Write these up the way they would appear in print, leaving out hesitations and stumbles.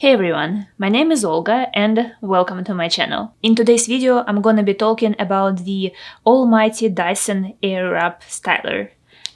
Hey everyone, my name is Olga and welcome to my channel. In today's video I'm gonna be talking about the almighty Dyson AirWrap Styler.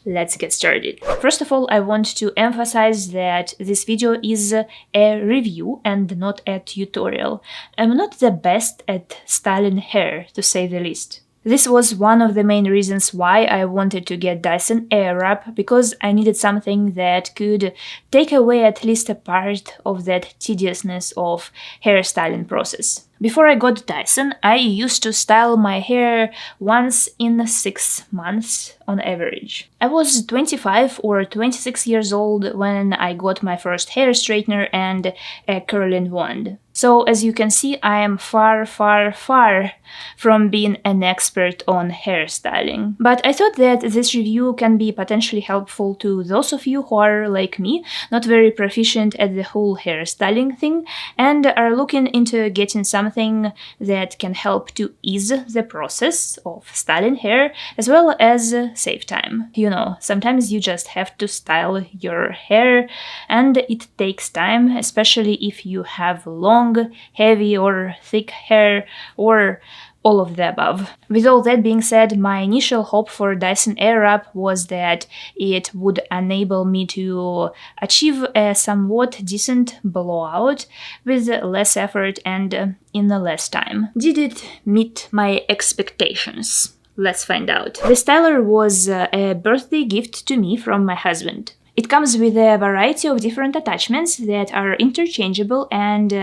Let's get started. First of all, I want to emphasize that this video is a review and not a tutorial. I'm not the best at styling hair, to say the least. This was one of the main reasons why I wanted to get Dyson AirWrap, because I needed something that could take away at least a part of that tediousness of hairstyling process. Before I got Dyson, I used to style my hair once in 6 months on average. I was 25 or 26 years old when I got my first hair straightener and a curling wand. So as you can see, I am far from being an expert on hairstyling. But I thought that this review can be potentially helpful to those of you who are, like me, not very proficient at the whole hairstyling thing and are looking into getting something that can help to ease the process of styling hair as well as save time. You know, sometimes you just have to style your hair and it takes time, especially if you have long, heavy or thick hair or all of the above. With all that being said, my initial hope for Dyson AirWrap was that it would enable me to achieve a somewhat decent blowout with less effort and in less time. Did it meet my expectations? Let's find out. The styler was a birthday gift to me from my husband. It comes with a variety of different attachments that are interchangeable and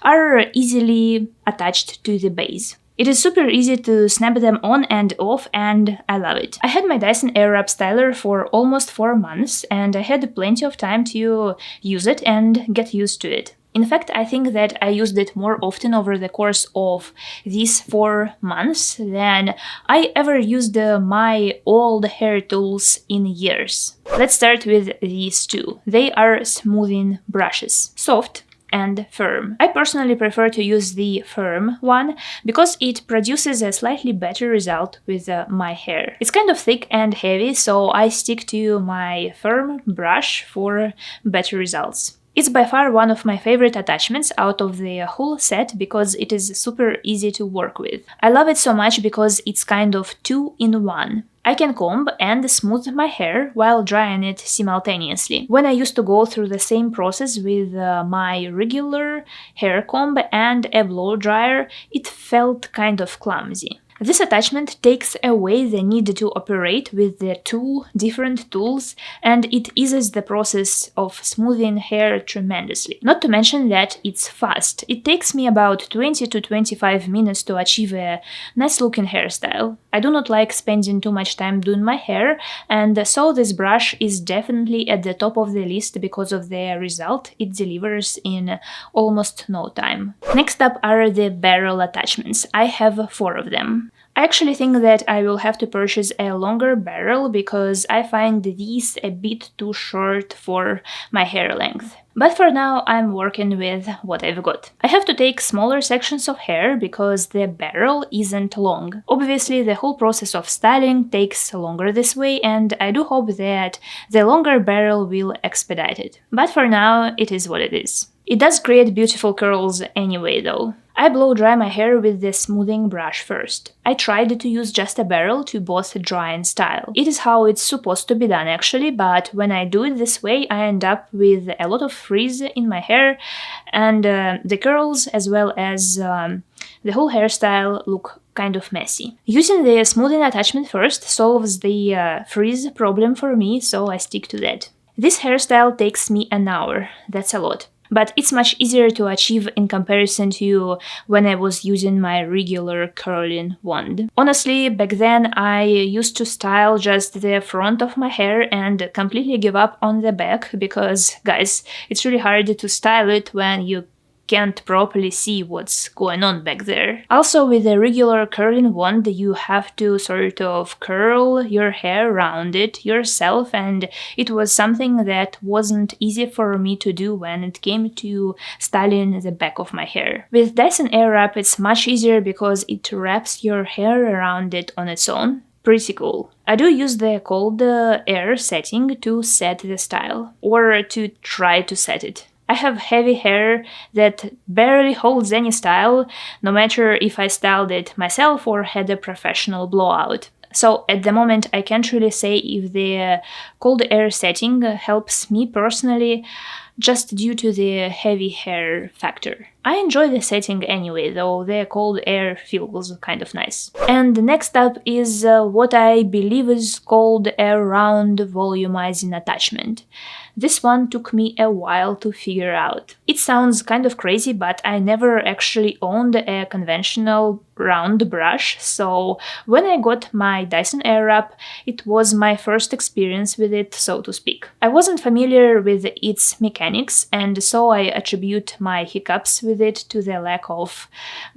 are easily attached to the base. It is super easy to snap them on and off and I love it. I had my Dyson AirWrap Styler for almost 4 months and I had plenty of time to use it and get used to it. In fact, I think that I used it more often over the course of these 4 months than I ever used my old hair tools in years. Let's start with these two. They are smoothing brushes. Soft and firm. I personally prefer to use the firm one because it produces a slightly better result with my hair. It's kind of thick and heavy, so I stick to my firm brush for better results. It's by far one of my favorite attachments out of the whole set because it is super easy to work with. I love it so much because it's kind of 2-in-1. I can comb and smooth my hair while drying it simultaneously. When I used to go through the same process with my regular hair comb and a blow dryer, it felt kind of clumsy. This attachment takes away the need to operate with the 2 different tools and it eases the process of smoothing hair tremendously. Not to mention that it's fast. It takes me about 20 to 25 minutes to achieve a nice looking hairstyle. I do not like spending too much time doing my hair, and so this brush is definitely at the top of the list because of the result it delivers in almost no time. Next up are the barrel attachments. I have 4 of them. I actually think that I will have to purchase a longer barrel because I find these a bit too short for my hair length. But for now, I'm working with what I've got. I have to take smaller sections of hair because the barrel isn't long. Obviously, the whole process of styling takes longer this way, and I do hope that the longer barrel will expedite it. But for now, it is what it is. It does create beautiful curls anyway, though. I blow dry my hair with the smoothing brush first. I tried to use just a barrel to both dry and style. It is how it's supposed to be done actually, but when I do it this way I end up with a lot of frizz in my hair and the curls as well as the whole hairstyle look kind of messy. Using the smoothing attachment first solves the frizz problem for me, so I stick to that. This hairstyle takes me an hour, that's a lot. But it's much easier to achieve in comparison to when I was using my regular curling wand. Honestly, back then I used to style just the front of my hair and completely give up on the back because, guys, it's really hard to style it when you can't properly see what's going on back there. Also, with a regular curling wand, you have to sort of curl your hair around it yourself, and it was something that wasn't easy for me to do when it came to styling the back of my hair. With Dyson AirWrap, it's much easier because it wraps your hair around it on its own. Pretty cool. I do use the cold air setting to set the style, or to try to set it. I have heavy hair that barely holds any style, no matter if I styled it myself or had a professional blowout. So at the moment I can't really say if the cold air setting helps me personally, just due to the heavy hair factor. I enjoy the setting anyway, though the cold air feels kind of nice. And next up is what I believe is called a round volumizing attachment. This one took me a while to figure out. It sounds kind of crazy, but I never actually owned a conventional round brush, so when I got my Dyson AirWrap, it was my first experience with it, so to speak. I wasn't familiar with its mechanics, and so I attribute my hiccups with it to the lack of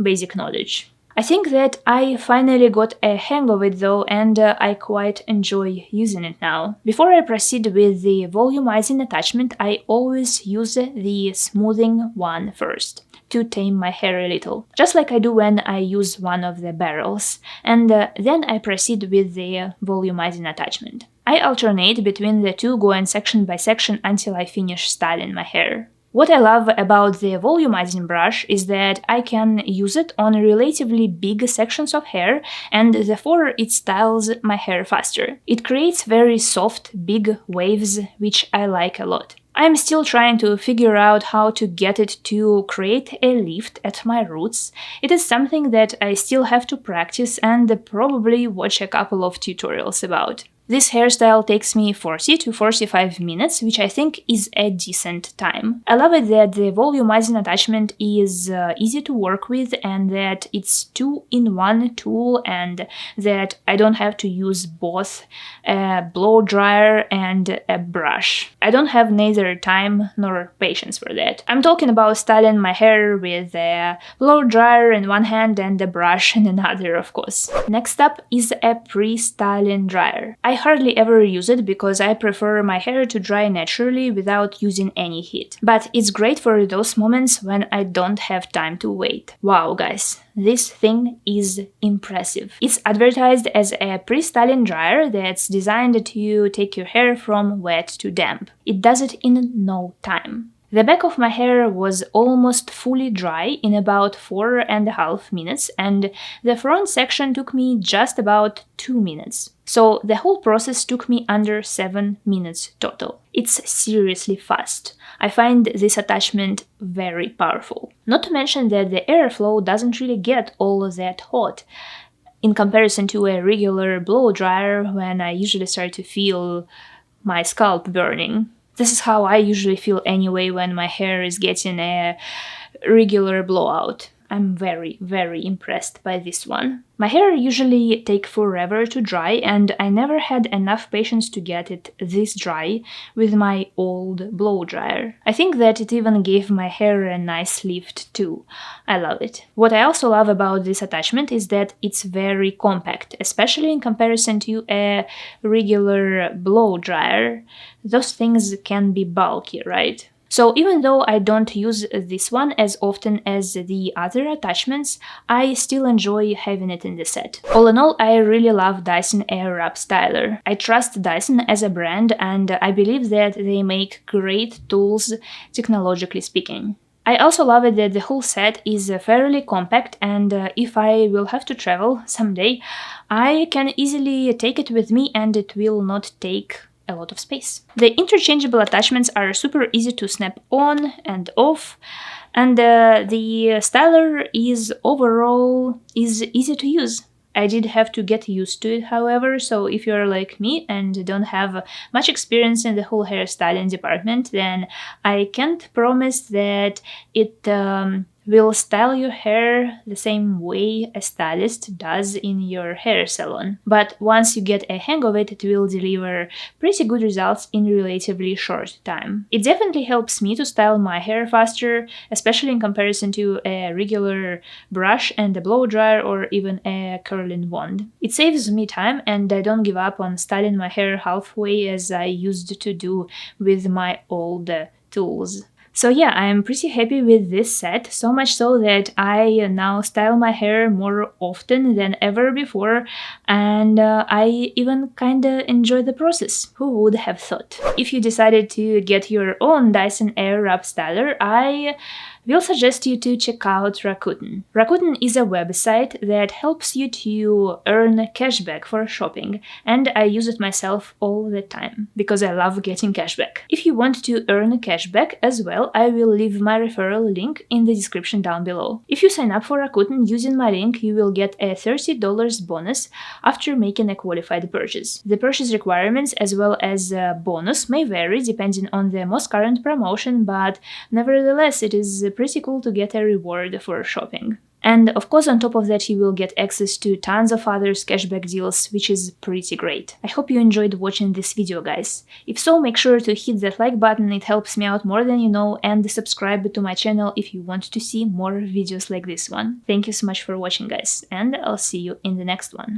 basic knowledge. I think that I finally got a hang of it though, and I quite enjoy using it now. Before I proceed with the volumizing attachment, I always use the smoothing one first, to tame my hair a little, just like I do when I use one of the barrels, and then I proceed with the volumizing attachment. I alternate between the two, going section by section until I finish styling my hair. What I love about the volumizing brush is that I can use it on relatively big sections of hair, and therefore it styles my hair faster. It creates very soft, big waves, which I like a lot. I'm still trying to figure out how to get it to create a lift at my roots. It is something that I still have to practice and probably watch a couple of tutorials about. This hairstyle takes me 40 to 45 minutes, which I think is a decent time. I love it that the volumizing attachment is easy to work with and that it's 2-in-1 tool and that I don't have to use both a blow dryer and a brush. I don't have neither time nor patience for that. I'm talking about styling my hair with a blow dryer in one hand and a brush in another, of course. Next up is a pre-styling dryer. I hardly ever use it because I prefer my hair to dry naturally without using any heat. But it's great for those moments when I don't have time to wait. Wow, guys, this thing is impressive. It's advertised as a pre-styling dryer that's designed to take your hair from wet to damp. It does it in no time. The back of my hair was almost fully dry in about 4.5 minutes, and the front section took me just about 2 minutes. So the whole process took me under 7 minutes total. It's seriously fast. I find this attachment very powerful. Not to mention that the airflow doesn't really get all that hot in comparison to a regular blow dryer when I usually start to feel my scalp burning. This is how I usually feel anyway when my hair is getting a regular blowout. I'm very, very impressed by this one. My hair usually takes forever to dry, and I never had enough patience to get it this dry with my old blow dryer. I think that it even gave my hair a nice lift too. I love it. What I also love about this attachment is that it's very compact, especially in comparison to a regular blow dryer. Those things can be bulky, right? So even though I don't use this one as often as the other attachments, I still enjoy having it in the set. All in all, I really love Dyson AirWrap Styler. I trust Dyson as a brand and I believe that they make great tools, technologically speaking. I also love it that the whole set is fairly compact, and if I will have to travel someday, I can easily take it with me and it will not take a lot of space. The interchangeable attachments are super easy to snap on and off, and the styler is overall easy to use. I did have to get used to it, however, so if you're like me and don't have much experience in the whole hairstyling department, then I can't promise that it will style your hair the same way a stylist does in your hair salon. But once you get a hang of it, it will deliver pretty good results in relatively short time. It definitely helps me to style my hair faster, especially in comparison to a regular brush and a blow dryer or even a curling wand. It saves me time and I don't give up on styling my hair halfway as I used to do with my old tools. So yeah, I'm pretty happy with this set, so much so that I now style my hair more often than ever before, and I even kinda enjoy the process. Who would have thought? If you decided to get your own Dyson AirWrap Styler, I will suggest you to check out Rakuten. Rakuten is a website that helps you to earn cashback for shopping, and I use it myself all the time because I love getting cashback. If you want to earn cashback as well, I will leave my referral link in the description down below. If you sign up for Rakuten using my link, you will get a $30 bonus after making a qualified purchase. The purchase requirements as well as bonus may vary depending on the most current promotion, but nevertheless it is pretty cool to get a reward for shopping. And of course, on top of that, you will get access to tons of other cashback deals, which is pretty great. I hope you enjoyed watching this video, guys. If so, make sure to hit that like button, it helps me out more than you know, and subscribe to my channel if you want to see more videos like this one. Thank you so much for watching, guys, and I'll see you in the next one.